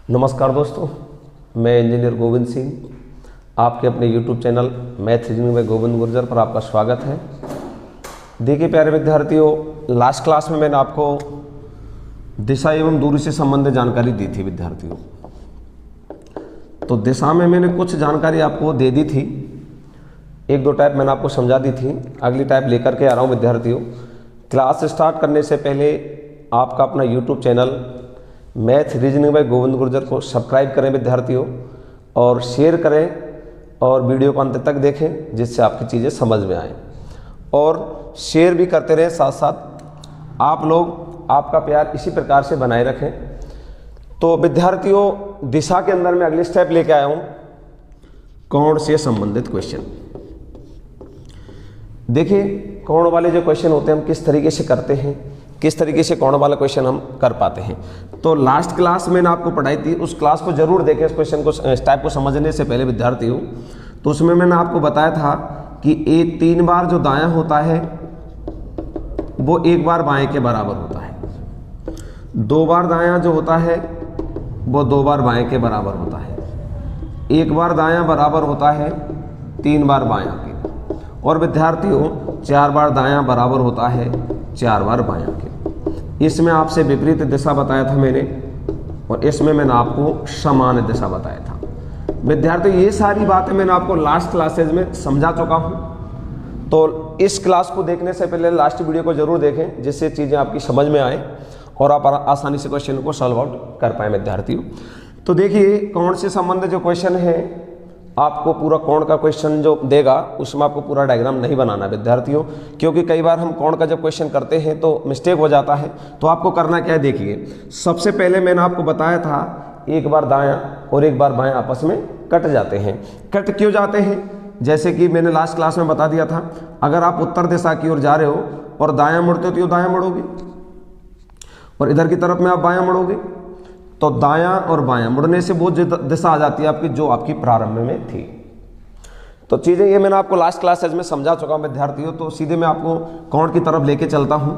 नमस्कार दोस्तों, मैं इंजीनियर गोविंद सिंह, आपके अपने YouTube चैनल मैथ रीजनिंग में गोविंद गुर्जर पर आपका स्वागत है। देखिए प्यारे विद्यार्थियों, लास्ट क्लास में मैंने आपको दिशा एवं दूरी से संबंधित जानकारी दी थी विद्यार्थियों। तो दिशा में मैंने कुछ जानकारी आपको दे दी थी, एक दो टाइप मैंने आपको समझा दी थी। अगली टाइप लेकर के आ रहा हूँ विद्यार्थियों। क्लास स्टार्ट करने से पहले आपका अपना YouTube channel math reasoning bye Govind Gurjar को सब्सक्राइब करें विद्यार्थियों, और शेयर करें और वीडियो को अंत तक देखें जिससे आपकी चीज़ें समझ में आए, और शेयर भी करते रहें। साथ साथ आप लोग आपका प्यार इसी प्रकार से बनाए रखें। तो विद्यार्थियों, दिशा के अंदर मैं अगली स्टेप लेके आया हूँ, कोण से संबंधित क्वेश्चन। देखिए कोण वाले जो क्वेश्चन होते हैं हम किस तरीके से करते हैं, किस तरीके से कोण वाला क्वेश्चन हम कर पाते हैं। तो लास्ट क्लास मैंने आपको पढ़ाई थी, उस क्लास को जरूर देखें। इस क्वेश्चन को, इस टाइप को समझने से पहले विद्यार्थियों, तो उसमें मैंने आपको बताया था कि ए 3 बार जो दायां होता है वो 1 बार बाएं के बराबर होता है, 2 बार दायां जो होता है वो 2 बार बाएं के बराबर होता है, 1 बार दायां बराबर होता है 3 बार बायां के, और विद्यार्थियों 4 बार दायां बराबर होता है 4 बार बायां के। इसमें आपसे विपरीत दिशा बताया था मैंने, और इसमें मैंने आपको समान दिशा बताया था। विद्यार्थियों, ये सारी बातें मैंने आपको लास्ट क्लासेज में समझा चुका हूँ। तो इस क्लास को देखने से पहले लास्ट वीडियो को जरूर देखें, जिससे चीज़ें आपकी समझ में आए और आप आसानी से क्वेश्चन को सॉल्व आउट कर पाए विद्यार्थियों। तो देखिए, कोण से संबंधित जो क्वेश्चन है, आपको पूरा कोण का क्वेश्चन जो देगा उसमें आपको पूरा डायग्राम नहीं बनाना विद्यार्थियों, क्योंकि कई बार हम कोण का जब क्वेश्चन करते हैं तो मिस्टेक हो जाता है। तो आपको करना क्या है, देखिए सबसे पहले मैंने आपको बताया था 1 बार दायां और 1 बार बायां आपस में कट जाते हैं। कट क्यों जाते हैं? जैसे कि मैंने लास्ट क्लास में बता दिया था, अगर आप उत्तर दिशा की ओर जा रहे हो और दायां मुड़ते हो तो ये दायां मुड़ोगे, और इधर की तरफ में आप बायां मुड़ोगे, तो दायां और बायां मुड़ने से वो दिशा आ जाती है आपकी जो आपकी प्रारंभ में थी। तो चीज़ें ये मैंने आपको लास्ट क्लासेज में समझा चुका हूं विद्यार्थियों। तो सीधे मैं आपको कोण की तरफ लेके चलता हूं।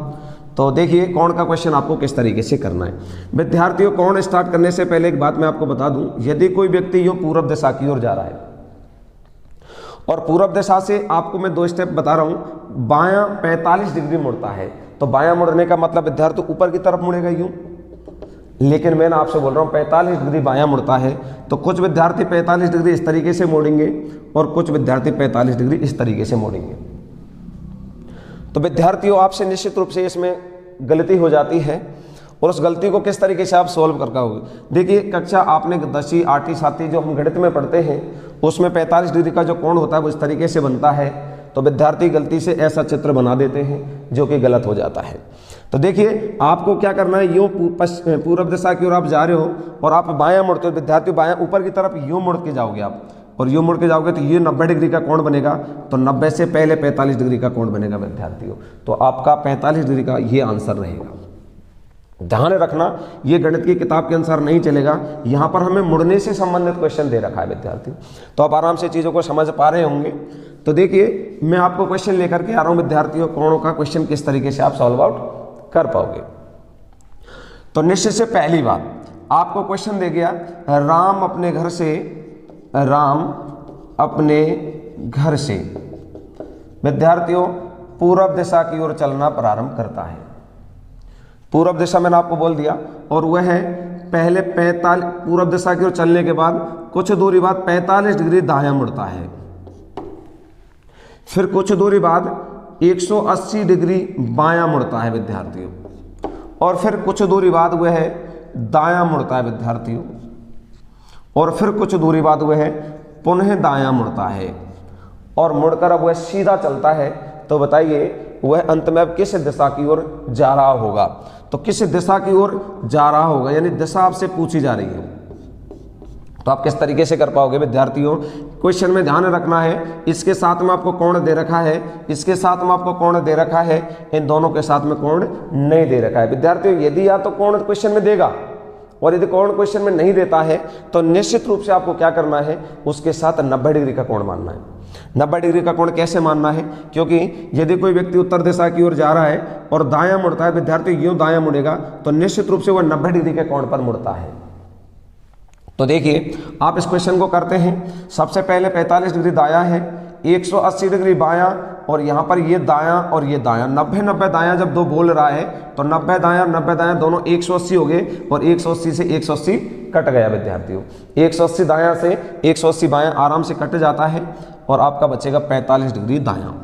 तो देखिए कोण का क्वेश्चन आपको किस तरीके से करना है विद्यार्थियों। कोण स्टार्ट करने से पहले एक बात मैं आपको बता दूं, यदि कोई व्यक्ति यूं पूर्व दिशा की ओर जा रहा है, और पूर्व दिशा से आपको मैं 2 स्टेप बता रहा हूं, बायां 45 डिग्री मुड़ता है, तो बायां मुड़ने का मतलब विद्यार्थी ऊपर की तरफ मुड़ेगा यूं, लेकिन मैं आपसे बोल रहा हूँ 45 डिग्री बायां मुड़ता है। तो कुछ विद्यार्थी 45 डिग्री इस तरीके से मोड़ेंगे और कुछ विद्यार्थी 45 डिग्री इस तरीके से मोड़ेंगे। तो विद्यार्थियों, आपसे निश्चित रूप से इसमें गलती हो जाती है, और उस गलती को किस तरीके से आप सोल्व कर पाओगे। देखिए कक्षा आपने 10वीं 8वीं 7वीं जो हम गणित में पढ़ते हैं उसमें 45 डिग्री का जो कोण होता है वो इस तरीके से बनता है। तो विद्यार्थी गलती से ऐसा चित्र बना देते हैं जो कि गलत हो जाता है। तो देखिए आपको क्या करना है, यूँ पूर्व दिशा की ओर आप जा रहे हो और आप बायां मुड़ते हो विद्यार्थी, बायां ऊपर की तरफ यूँ मुड़ के जाओगे आप, और यूँ मुड़ के जाओगे तो ये 90 डिग्री का कोण बनेगा। तो 90 से पहले 45 डिग्री का कोण बनेगा विद्यार्थियों। तो आपका 45 डिग्री का ये आंसर रहेगा। ध्यान रखना, ये गणित की किताब के अनुसार नहीं चलेगा, यहाँ पर हमें मुड़ने से संबंधित क्वेश्चन दे रखा है विद्यार्थी। तो आप आराम से चीज़ों को समझ पा रहे होंगे। तो देखिए मैं आपको क्वेश्चन लेकर के आ रहा हूँ विद्यार्थियों, कोणों का क्वेश्चन किस तरीके से आप सॉल्व आउट कर पाओगे। तो निश्चित से पहली बात, आपको क्वेश्चन दे गया, राम अपने घर से विद्यार्थियों पूर्व दिशा की ओर चलना प्रारंभ करता है। पूर्व दिशा मैंने आपको बोल दिया, और वह है पहले 45 पूर्व दिशा की ओर चलने के बाद कुछ दूरी बाद 45 डिग्री दायां मुड़ता है, फिर कुछ दूरी बाद 180 डिग्री बायां मुड़ता है विद्यार्थियों, और फिर कुछ दूरी बाद वह है दायां मुड़ता है विद्यार्थियों, और फिर कुछ दूरी बाद वह है पुनः दायां मुड़ता है, और मुड़कर अब वह सीधा चलता है। तो बताइए वह अंत में अब किस दिशा की ओर जा रहा होगा। तो किस दिशा की ओर जा रहा होगा, यानी दिशा आपसे पूछी जा रही है। तो आप किस तरीके से कर पाओगे विद्यार्थियों, क्वेश्चन में ध्यान रखना है, इसके साथ में आपको कोण दे रखा है, इसके साथ में आपको कोण दे रखा है, इन दोनों के साथ में कोण नहीं दे रखा है विद्यार्थियों। यदि या तो कोण क्वेश्चन में देगा और यदि कोण क्वेश्चन में नहीं देता है तो निश्चित रूप से आपको क्या करना है, उसके साथ 90 डिग्री का कोण मानना है। 90 डिग्री का कोण कैसे मानना है, क्योंकि यदि कोई व्यक्ति उत्तर दिशा की ओर जा रहा है और दायां मुड़ता है, विद्यार्थी यूं दायां मुड़ेगा तो निश्चित रूप से वह 90 डिग्री के कोण पर मुड़ता है। तो देखिए आप इस क्वेश्चन को करते हैं। सबसे पहले 45 डिग्री दायां है, 180 डिग्री बायां, और यहाँ पर ये दायां और ये दायां, 90-90 दायां जब दो बोल रहा है तो 90 दायां और 90 दायां दोनों 180 हो गए, और 180 से 180 कट गया विद्यार्थियों। 180 दायां से 180 बायां आराम से कट जाता है, और आपका बचेगा 45 डिग्री दायां।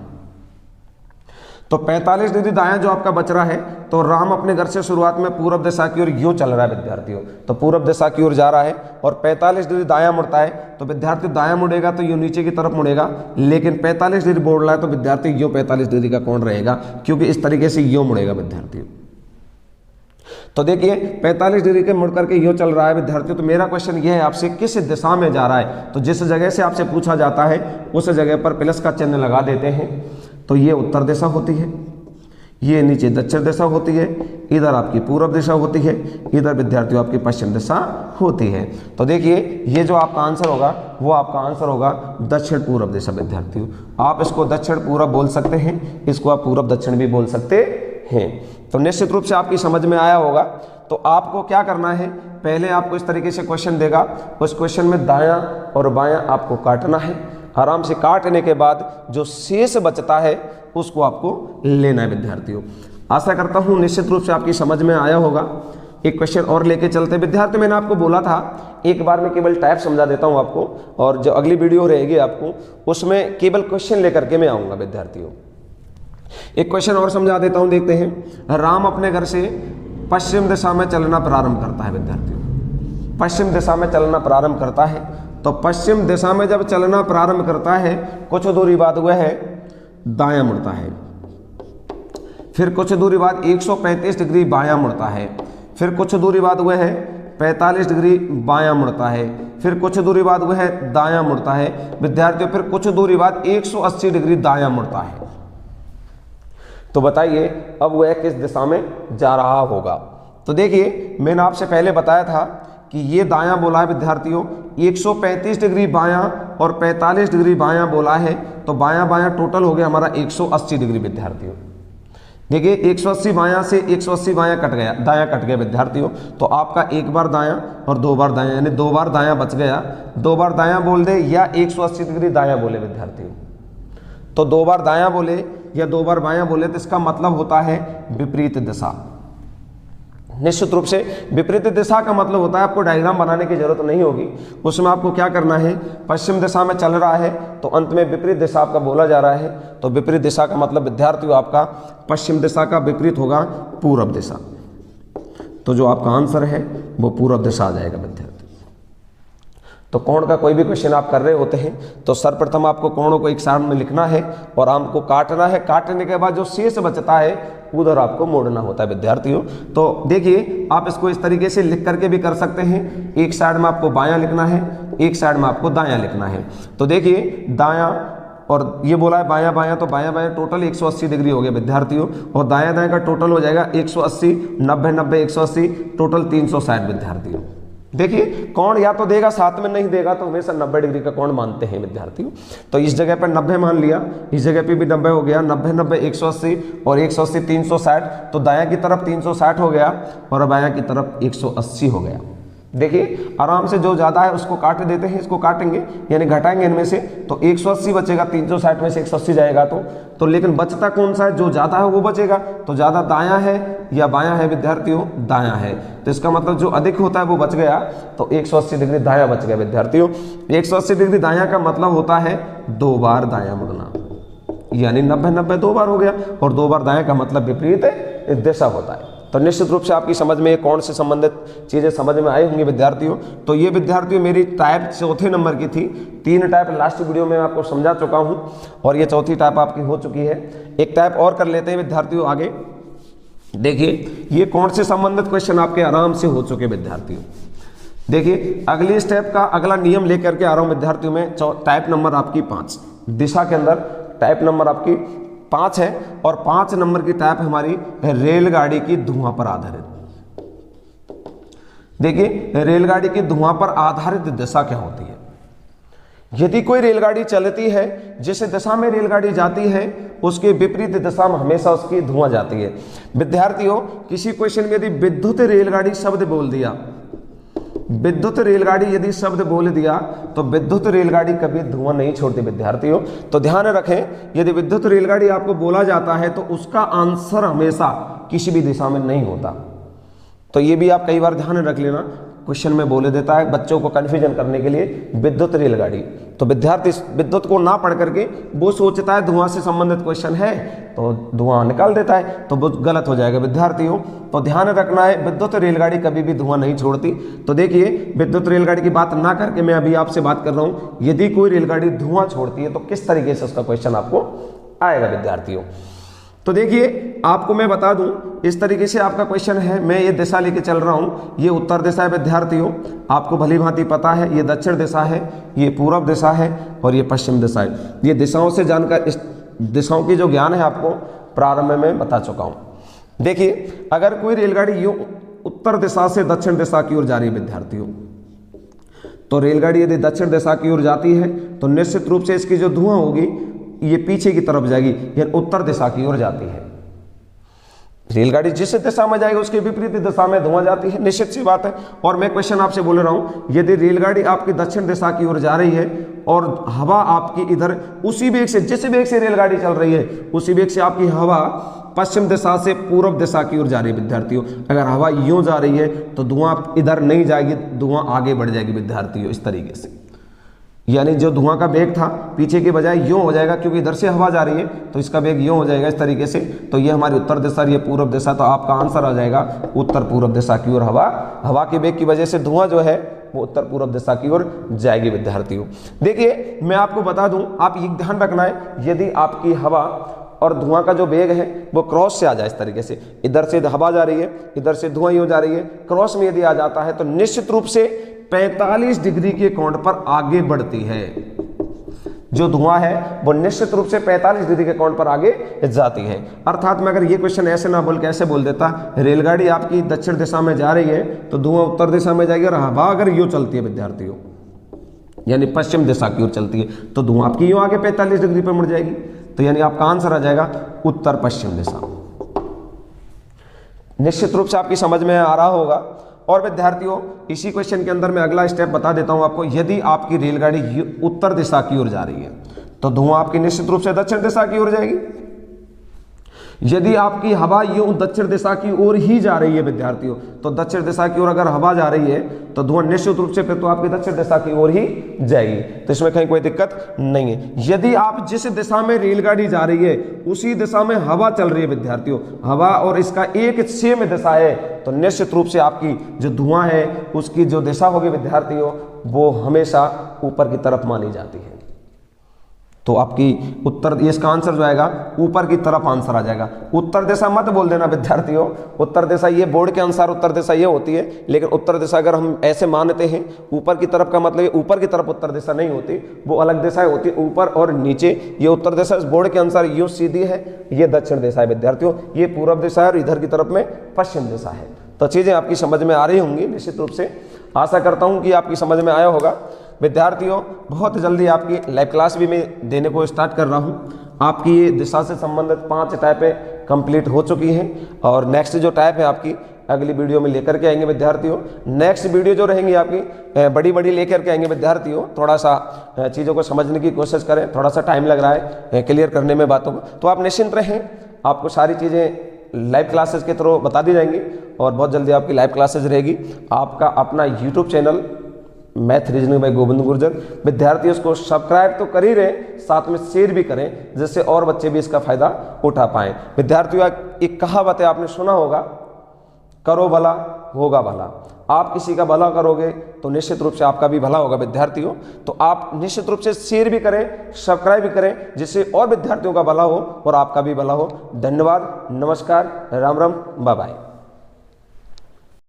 तो 45 डिग्री दायां जो आपका बच रहा है, तो राम अपने घर से शुरुआत में पूर्व दिशा की ओर यूं चल रहा है विद्यार्थियों, तो पूर्व दिशा की ओर जा रहा है, और 45 डिग्री दायां मुड़ता है, तो विद्यार्थी दायां मुड़ेगा तो यूं नीचे की तरफ मुड़ेगा, लेकिन 45 डिग्री बोल रहा है तो विद्यार्थी यूं 45 डिग्री का कोण रहेगा, क्योंकि इस तरीके से यूं मुड़ेगा विद्यार्थी। तो देखिए 45 डिग्री के मुड़ करके यूं चल रहा है विद्यार्थियों। तो मेरा क्वेश्चन ये है आपसे, किस दिशा में जा रहा है? तो जिस जगह से आपसे पूछा जाता है उस जगह पर प्लस का चिन्ह लगा देते हैं। तो ये उत्तर दिशा होती है, ये नीचे दक्षिण दिशा होती है, इधर आपकी पूर्व दिशा होती है, इधर विद्यार्थियों आपकी पश्चिम दिशा होती है। तो देखिए ये जो आपका आंसर होगा वो आपका आंसर होगा दक्षिण पूर्व दिशा विद्यार्थियों। आप इसको दक्षिण पूर्व बोल सकते हैं, इसको आप पूर्व दक्षिण भी बोल सकते हैं। तो निश्चित रूप से आपकी समझ में आया होगा। तो आपको क्या करना है, पहले आपको इस तरीके से क्वेश्चन देगा, उस क्वेश्चन में दायां और बायां आपको काटना है। आराम से काटने के बाद जो शेष बचता है उसको आपको लेना है विद्यार्थियों। आशा करता हूं निश्चित रूप से आपकी समझ में आया होगा। एक क्वेश्चन और लेके चलते विद्यार्थी। मैंने आपको बोला था एक बार में केवल टाइप समझा देता हूं आपको, और जो अगली वीडियो रहेगी आपको उसमें केवल क्वेश्चन लेकर के मैं आऊंगा विद्यार्थियों। एक क्वेश्चन और समझा देता हूं, देखते हैं। राम अपने घर से पश्चिम दिशा में चलना प्रारंभ करता है विद्यार्थियों। पश्चिम दिशा में चलना प्रारंभ करता है, तो पश्चिम दिशा में जब चलना प्रारंभ करता है, कुछ दूरी बाद वह है दायां मुड़ता है, फिर कुछ दूरी बाद 135 डिग्री बायां मुड़ता है, फिर कुछ दूरी बाद वह है 45 डिग्री बायां मुड़ता है, फिर कुछ दूरी बाद वह है दायां मुड़ता है विद्यार्थियों, फिर कुछ दूरी बाद 180 डिग्री दायां मुड़ता है। तो बताइए अब वह किस दिशा में जा रहा होगा? तो देखिए मैंने आपसे पहले बताया था कि ये दायां बोला है विद्यार्थियों, 135 डिग्री बायां और 45 डिग्री बायां बोला है, तो बायां बायां टोटल हो गया हमारा 180 डिग्री विद्यार्थियों। देखिए 180 बायां से 180 बायां कट गया, दायां कट गया विद्यार्थियों। तो आपका एक बार दायां और दो बार दायां, यानी दो बार दायां बच गया। दो बार दायां बोल दे या 180 डिग्री दायां बोले विद्यार्थियों, तो दो बार दायां बोले या दो बार बायां बोले तो इसका मतलब होता है विपरीत दिशा। निश्चित रूप से विपरीत दिशा का मतलब होता है, आपको डायग्राम बनाने की जरूरत नहीं होगी, उसमें आपको क्या करना है, पश्चिम दिशा में चल रहा है तो अंत में विपरीत दिशा आपका बोला जा रहा है, तो विपरीत दिशा का मतलब विद्यार्थियों आपका पश्चिम दिशा का विपरीत होगा पूर्व दिशा। तो जो आपका आंसर है वो पूर्व दिशा आ जाएगा विद्यार्थी। तो कोण का कोई भी क्वेश्चन आप कर रहे होते हैं तो सर्वप्रथम आपको कोणों को एक साइड में लिखना है और आम को काटना है। काटने के बाद जो शेष बचता है उधर आपको मोड़ना होता है विद्यार्थियों। तो देखिए आप इसको इस तरीके से लिख करके भी कर सकते हैं, एक साइड में आपको बायां लिखना है, एक साइड में आपको दायां लिखना है। तो देखिए दायां और ये बोला है बायां बायां, तो बायां बायां टोटल 180 डिग्री हो गया विद्यार्थियों, और दायां दायां का टोटल हो जाएगा 180, 90 90 180 टोटल 360 विद्यार्थियों। देखिए कोण या तो देगा साथ में, नहीं देगा तो हमेशा 90 डिग्री का कोण मानते हैं विद्यार्थियों। तो इस जगह पर 90 मान लिया, इस जगह पे भी 90 हो गया, 90 90 180 और 180 360, तो दायां की तरफ 360 हो गया और बायां की तरफ 180 हो गया। देखिए आराम से जो ज़्यादा है उसको काट देते हैं, इसको काटेंगे यानी घटाएंगे इनमें से, तो 180 बचेगा, 360 में से 180 जाएगा तो लेकिन बचता कौन सा है, जो ज़्यादा है वो बचेगा। तो ज़्यादा दायां है या बायां है विद्यार्थियों, दायां है, तो इसका मतलब जो अधिक होता है वो बच गया, तो 180 डिग्री दायां बच गया विद्यार्थियों। 180 डिग्री दायां का मतलब होता है दो बार दायां मुड़ना, यानी 90 90 दो बार हो गया, और दो बार दायां का मतलब विपरीत दिशा होता है। तो निश्चित रूप से आपकी समझ में कोण से संबंधित चीज़ें समझ में आई होंगी विद्यार्थियों। तो ये विद्यार्थियों मेरी टाइप चौथे नंबर की थी, 3 टाइप लास्ट वीडियो में आपको समझा चुका हूं और ये चौथी टाइप आपकी हो चुकी है। एक टाइप और कर लेते हैं विद्यार्थियों आगे। देखिए ये कोण से संबंधित क्वेश्चन आपके आराम से हो चुके विद्यार्थियों। देखिए अगली स्टेप का अगला नियम लेकर के आ रहा हूं विद्यार्थियों में। टाइप नंबर आपकी 5, दिशा के अंदर टाइप नंबर आपकी 5 है, और 5 नंबर की टाइप हमारी रेलगाड़ी की धुआं पर आधारित। देखिए रेलगाड़ी की धुआं पर आधारित दिशा क्या होती है। यदि कोई रेलगाड़ी चलती है, जिस दिशा में रेलगाड़ी जाती है उसके विपरीत दिशा में हमेशा उसकी धुआं जाती है। विद्यार्थियों किसी क्वेश्चन में यदि विद्युत रेलगाड़ी शब्द बोल दिया विद्युत रेलगाड़ी यदि शब्द बोल दिया तो विद्युत रेलगाड़ी कभी धुआं नहीं छोड़ती विद्यार्थियों। तो ध्यान रखें, यदि विद्युत रेलगाड़ी आपको बोला जाता है तो उसका आंसर हमेशा किसी भी दिशा में नहीं होता। तो ये भी आप कई बार ध्यान रख लेना, क्वेश्चन में बोले देता है बच्चों को कंफ्यूजन करने के लिए विद्युत रेलगाड़ी। तो विद्यार्थी विद्युत को ना पढ़ करके वो सोचता है धुआं से संबंधित क्वेश्चन है तो धुआं निकाल देता है, तो वो गलत हो जाएगा विद्यार्थियों। तो ध्यान रखना है, विद्युत रेलगाड़ी कभी भी धुआं नहीं छोड़ती। तो देखिए, विद्युत रेलगाड़ी की बात ना करके मैं अभी आपसे बात कर रहा हूं, यदि कोई रेलगाड़ी धुआं छोड़ती है तो किस तरीके से उसका क्वेश्चन आपको आएगा विद्यार्थियों। तो देखिए, आपको मैं बता दूं, इस तरीके से आपका क्वेश्चन है। मैं ये दिशा लेके चल रहा हूं, ये उत्तर दिशा है विद्यार्थियों, आपको भली भांति पता है। ये दक्षिण दिशा है, ये पूर्व दिशा है और ये पश्चिम दिशा है। ये दिशाओं से जानकर, इस दिशाओं की जो ज्ञान है आपको प्रारंभ में बता चुका हूं। देखिए, अगर कोई रेलगाड़ी यूं उत्तर दिशा से दक्षिण दिशा की ओर जा रही है विद्यार्थियों, तो रेलगाड़ी यदि दक्षिण दिशा की ओर जाती है तो निश्चित रूप से इसकी जो धुआं होगी ये पीछे की तरफ जाएगी, यानी उत्तर दिशा की ओर जाती है। रेलगाड़ी जिस दिशा में जाएगी उसके विपरीत दिशा में धुआं जाती है, निश्चित सी बात है। और मैं क्वेश्चन आपसे बोल रहा हूं, यदि रेलगाड़ी आपकी दक्षिण दिशा की ओर जा रही है और हवा आपकी इधर उसी वेग से, जिस वेग से रेलगाड़ी चल रही है उसी वेग से आपकी हवा पश्चिम दिशा से पूर्व दिशा की ओर जा रही है विद्यार्थियों, अगर हवा यूं जा रही है तो धुआं इधर नहीं जाएगी, धुआं आगे बढ़ जाएगी विद्यार्थियों, इस तरीके से। यानी जो धुआं का वेग था पीछे के बजाय यूं हो जाएगा, क्योंकि इधर से हवा जा रही है तो इसका वेग यूं हो जाएगा इस तरीके से। तो ये हमारी उत्तर दिशा, ये पूर्व दिशा, तो आपका आंसर आ जाएगा उत्तर पूर्व दिशा की ओर हवा के वेग की वजह से धुआं जो है वो उत्तर पूर्व दिशा की ओर जाएगी विद्यार्थियों। देखिए, मैं आपको बता दूं, आप ये ध्यान रखना है, यदि आपकी हवा और धुआं का जो वेग है वो क्रॉस से आ जाए, इस तरीके से इधर से हवा जा रही है, इधर से धुआं यूं जा रही है, क्रॉस में यदि आ जाता है तो निश्चित रूप से 45 डिग्री के कोण पर आगे बढ़ती है। जो धुआं है वो निश्चित रूप से 45 डिग्री के कोण पर आगे जाती है। अर्थात मैं अगर ये क्वेश्चन ऐसे ना बोल के ऐसे बोल देता, रेलगाड़ी आपकी दक्षिण दिशा में जा रही है तो धुआं उत्तर दिशा में जाएगी, और हवा अगर यूं चलती है विद्यार्थियों, यानी पश्चिम दिशा की ओर चलती है, तो धुआं आपकी यूं आगे 45 डिग्री पर मुड़ जाएगी। तो यानी आपका आंसर आ जाएगा उत्तर पश्चिम दिशा। निश्चित रूप से आपकी समझ में आ रहा होगा। और विद्यार्थियों, इसी क्वेश्चन के अंदर मैं अगला स्टेप बता देता हूं आपको। यदि आपकी रेलगाड़ी उत्तर दिशा की ओर जा रही है तो धुआं आपकी निश्चित रूप से दक्षिण दिशा की ओर जाएगी। यदि आपकी हवा यूं दक्षिण दिशा की ओर ही जा रही है विद्यार्थियों, तो दक्षिण दिशा की ओर अगर हवा जा रही है तो धुआं निश्चित रूप से फिर तो आपकी दक्षिण दिशा की ओर ही जाएगी, तो इसमें कहीं कोई दिक्कत नहीं है। यदि आप जिस दिशा में रेलगाड़ी जा रही है उसी दिशा में हवा चल रही है विद्यार्थियों, हवा और इसका एक सेम दिशा है, तो निश्चित रूप से आपकी जो धुआं है उसकी जो दिशा होगी विद्यार्थियों वो हमेशा ऊपर की तरफ मानी जाती है। तो आपकी उत्तर, इसका आंसर जो आएगा ऊपर की तरफ आंसर आ जाएगा। उत्तर दिशा मत बोल देना विद्यार्थियों, उत्तर दिशा ये बोर्ड के अनुसार उत्तर दिशा ये होती है, लेकिन उत्तर दिशा अगर हम ऐसे मानते हैं ऊपर की तरफ का मतलब ऊपर की तरफ उत्तर दिशा नहीं होती, वो अलग दिशाएं होती है, ऊपर और नीचे। ये उत्तर दिशा इस बोर्ड के अनुसार यूं सीधी है, ये दक्षिण दिशा है विद्यार्थियों, ये पूर्व दिशा है और इधर की तरफ में पश्चिम दिशा है। तो चीजें आपकी समझ में आ रही होंगी निश्चित रूप से। आशा करता हूं कि आपकी समझ में आया होगा विद्यार्थियों। बहुत जल्दी आपकी लाइव क्लास भी मैं देने को स्टार्ट कर रहा हूं। आपकी ये दिशा से संबंधित 5 टाइपें कंप्लीट हो चुकी हैं और नेक्स्ट जो टाइप है आपकी अगली वीडियो में लेकर के आएंगे विद्यार्थियों। नेक्स्ट वीडियो जो रहेंगी आपकी बड़ी बड़ी लेकर के आएंगे विद्यार्थियों। थोड़ा सा चीज़ों को समझने की कोशिश करें, थोड़ा सा टाइम लग रहा है क्लियर करने में बातों को, तो आप निश्चिंत रहें, आपको सारी चीज़ें लाइव क्लासेस के थ्रू बता दी जाएंगी और बहुत जल्दी आपकी लाइव क्लासेस रहेगी। आपका अपना YouTube channel math reasoning bye Govind Gurjar, विद्यार्थी उसको सब्सक्राइब तो कर ही रहे, साथ में शेयर भी करें जिससे और बच्चे भी इसका फायदा उठा पाएं। विद्यार्थियों, एक कहावत है आपने सुना होगा, करो भला होगा भला। आप किसी का भला करोगे तो निश्चित रूप से आपका भी भला होगा विद्यार्थियों। तो आप निश्चित रूप से शेयर भी करें, सब्सक्राइब भी करें जिससे और विद्यार्थियों का भला हो और आपका भी भला हो। धन्यवाद, नमस्कार, राम राम, बाय बाय।